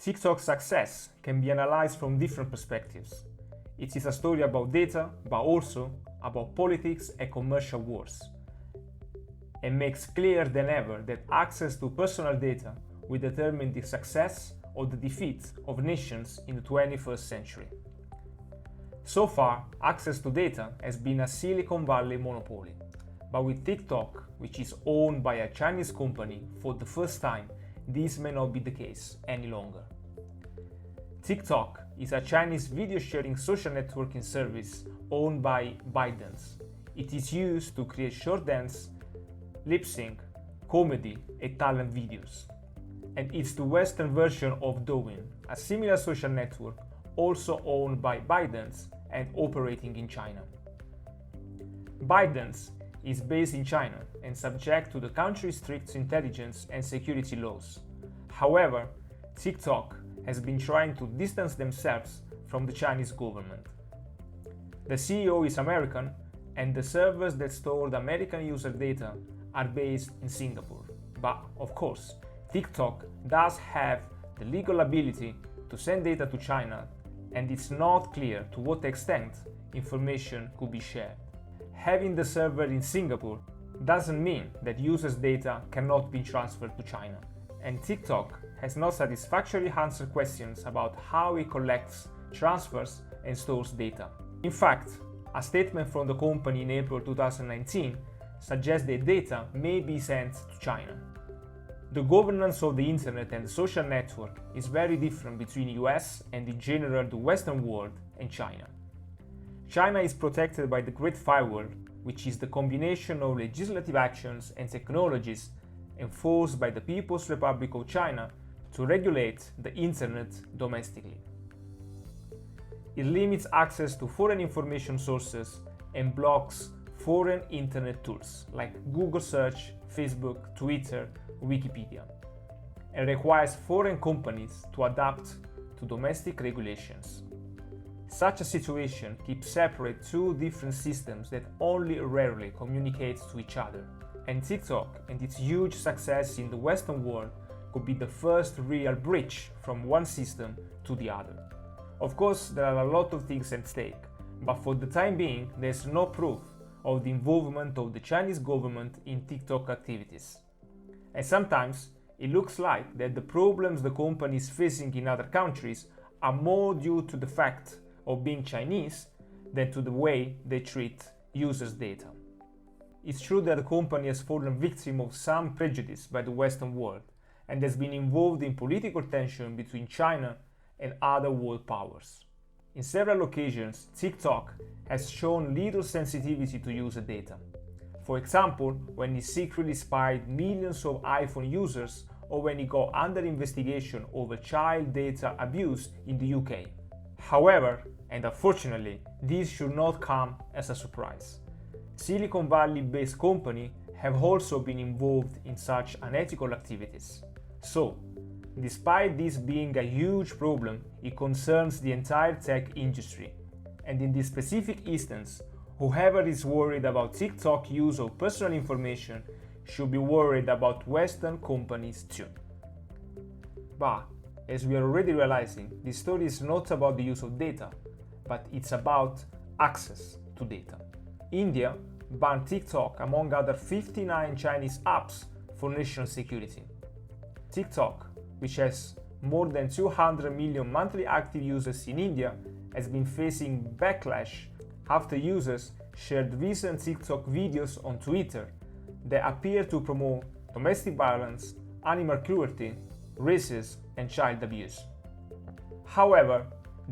TikTok's success can be analyzed from different perspectives. It is a story about data, but also about politics and commercial wars, and makes clearer than ever that access to personal data will determine the success or the defeat of nations in the 21st century. So far, access to data has been a Silicon Valley monopoly, but with TikTok, which is owned by a Chinese company, for the first time, this may not be the case any longer. TikTok is a Chinese video sharing social networking service owned by ByteDance. It is used to create short dance, lip sync, comedy, and talent videos. And it's the Western version of Douyin, a similar social network also owned by ByteDance and operating in China. ByteDance is based in China and subject to the country's strict intelligence and security laws. However, TikTok has been trying to distance themselves from the Chinese government. The CEO is American, and the servers that store the American user data are based in Singapore. But of course, TikTok does have the legal ability to send data to China, and it's not clear to what extent information could be shared. Having the server in Singapore doesn't mean that users' data cannot be transferred to China, and TikTok has not satisfactorily answered questions about how it collects, transfers, and stores data. In fact, a statement from the company in April 2019 suggests that data may be sent to China. The governance of the internet and the social network is very different between US and in general the Western world and China. China is protected by the Great Firewall, which is the combination of legislative actions and technologies enforced by the People's Republic of China to regulate the internet domestically. It limits access to foreign information sources and blocks foreign internet tools like Google Search, Facebook, Twitter, Wikipedia, and requires foreign companies to adapt to domestic regulations. Such a situation keeps separate two different systems that only rarely communicate to each other, and TikTok and its huge success in the Western world could be the first real bridge from one system to the other. Of course, there are a lot of things at stake, but for the time being, there's no proof of the involvement of the Chinese government in TikTok activities. And sometimes it looks like that the problems the company is facing in other countries are more due to the fact of being Chinese than to the way they treat users' data. It's true that the company has fallen victim of some prejudice by the Western world and has been involved in political tension between China and other world powers. In several occasions, TikTok has shown little sensitivity to user data. For example, when it secretly spied millions of iPhone users or when it got under investigation over child data abuse in the UK. However, and unfortunately, this should not come as a surprise. Silicon Valley-based companies have also been involved in such unethical activities. So, despite this being a huge problem, it concerns the entire tech industry. And in this specific instance, whoever is worried about TikTok use of personal information should be worried about Western companies too. But, as we are already realizing, this story is not about the use of data, but it's about access to data. India banned TikTok among other 59 Chinese apps for national security. TikTok, which has more than 200 million monthly active users in India, has been facing backlash after users shared recent TikTok videos on Twitter that appear to promote domestic violence, animal cruelty, racism, and child abuse. However,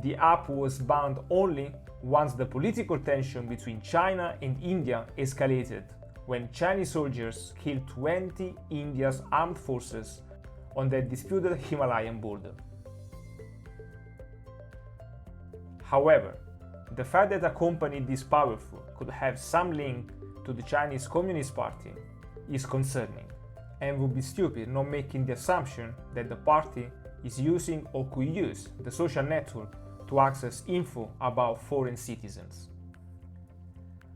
the app was banned only once the political tension between China and India escalated, when Chinese soldiers killed 20 India's armed forces on the disputed Himalayan border. However, the fact that a company this powerful could have some link to the Chinese Communist Party is concerning, and would be stupid not making the assumption that the party is using or could use the social network to access info about foreign citizens.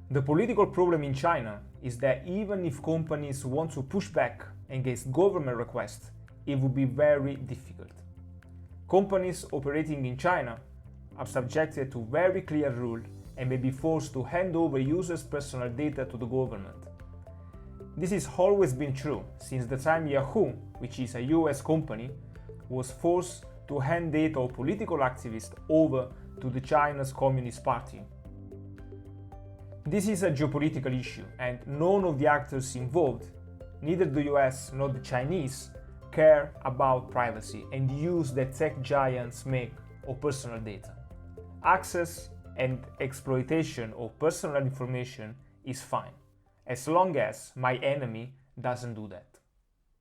The political problem in China is that even if companies want to push back against government requests, it would be very difficult. Companies operating in China are subjected to very clear rules and may be forced to hand over users' personal data to the government. This has always been true since the time Yahoo, which is a US company, was forced to hand data of political activists over to the China's Communist Party. This is a geopolitical issue, and none of the actors involved, neither the US nor the Chinese, care about privacy and use that tech giants make of personal data. Access and exploitation of personal information is fine, as long as my enemy doesn't do that.